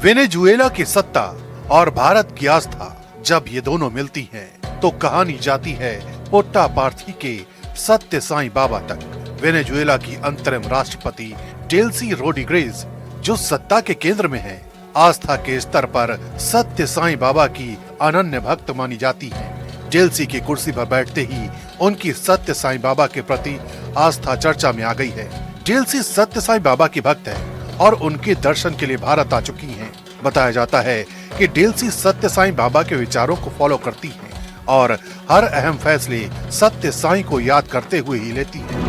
Venezuela की सत्ता और भारत की आस्था जब ये दोनों मिलती हैं, तो कहानी जाती है पुट्टापार्थी के सत्य साईं बाबा तक। वेनेजुएला की अंतरिम राष्ट्रपति डेल्सी रोड्रिगेज जो सत्ता के केंद्र में है, आस्था के स्तर पर सत्य साईं बाबा की अनन्य भक्त मानी जाती है। डेल्सी की कुर्सी पर बैठते ही उनकी सत्य साईं बाबा के प्रति आस्था चर्चा में आ गई है। डेल्सी सत्य साईं बाबा की भक्त है और उनके दर्शन के लिए भारत आ चुकी हैं। बताया जाता है कि डेल्सी सत्य साईं बाबा के विचारों को फॉलो करती हैं और हर अहम फैसले सत्य साईं को याद करते हुए ही लेती हैं।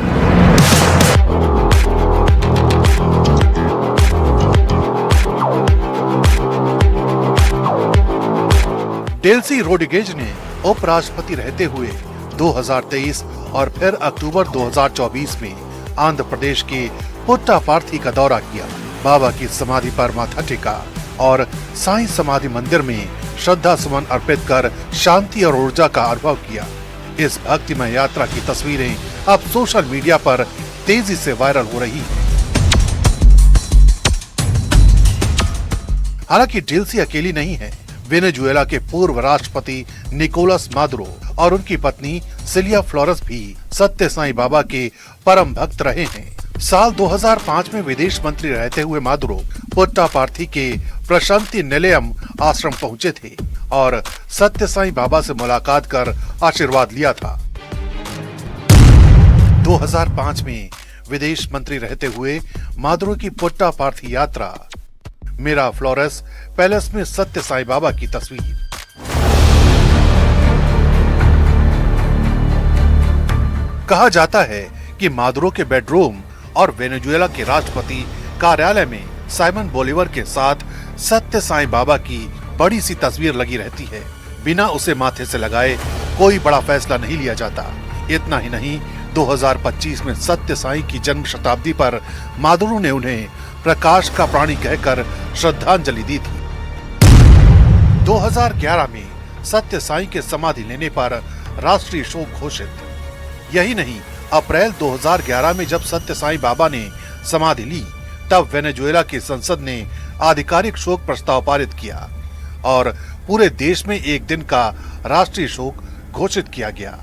डेल्सी रोड्रिगेज ने उपराष्ट्रपति रहते हुए 2023 और फिर अक्टूबर 2024 में आंध्र प्रदेश के पुट्टापार्थी का दौरा किया। बाबा की समाधि पर माथा टेका और साईं समाधि मंदिर में श्रद्धा सुमन अर्पित कर शांति और ऊर्जा का अनुभव किया। इस भक्तिमय यात्रा की तस्वीरें अब सोशल मीडिया पर तेजी से वायरल हो रही हैं। हालांकि डेल्सी अकेली नहीं है। वेनेजुएला के पूर्व राष्ट्रपति निकोलस मादुरो और उनकी पत्नी सिलिया फ्लोरेस भी सत्य साईं बाबा के परम भक्त रहे हैं। साल 2005 में विदेश मंत्री रहते हुए मादुरो पुट्टापार्थी के प्रशांति निलयम आश्रम पहुंचे थे और सत्य साईं बाबा से मुलाकात कर आशीर्वाद लिया था। 2005 में विदेश मंत्री रहते हुए मादुरो की पुट्टापार्थी यात्रा। मेरा फ्लोरेस पैलेस में सत्य साईं बाबा की तस्वीर। कहा जाता है कि मादुरो के बेडरूम और वेनेजुएला के राष्ट्रपति कार्यालय में साइमन बोलीवर के साथ सत्य साईं बाबा की बड़ी सी तस्वीर लगी रहती है। बिना उसे माथे से लगाए कोई बड़ा फैसला नहीं लिया जाता। इतना ही नहीं, 2025 में सत्य साईं की जन्म शताब्दी पर मादुरो ने उन्हें प्रकाश का प्राणी कहकर श्रद्धांजलि दी थी। 2011 में सत्य साईं के समाधि लेने पर राष्ट्रीय शोक घोषित। यही नहीं, अप्रैल 2011 में जब सत्य साईं बाबा ने समाधि ली, तब वेनेजुएला की संसद ने आधिकारिक शोक प्रस्ताव पारित किया और पूरे देश में एक दिन का राष्ट्रीय शोक घोषित किया गया।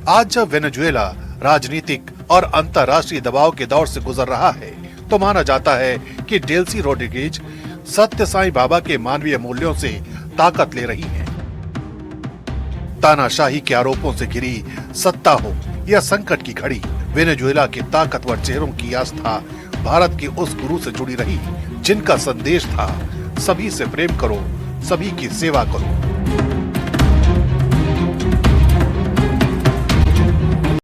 आज जब वेनेजुएला राजनीतिक और अंतर्राष्ट्रीय दबाव के दौर से गुजर रहा है, तो माना जाता है कि डेल्सी रोड्रिगेज सत्य साईं बाबा के मानवीय मूल्यों से ताकत ले रही हैं। तानाशाही के आरोपों से घिरी सत्ता हो या संकट की घड़ी, वेनेजुएला के ताकतवर चेहरों की आस्था भारत के उस गुरु से जुड़ी रही जिनका संदेश था, सभी से प्रेम करो, सभी की सेवा करो।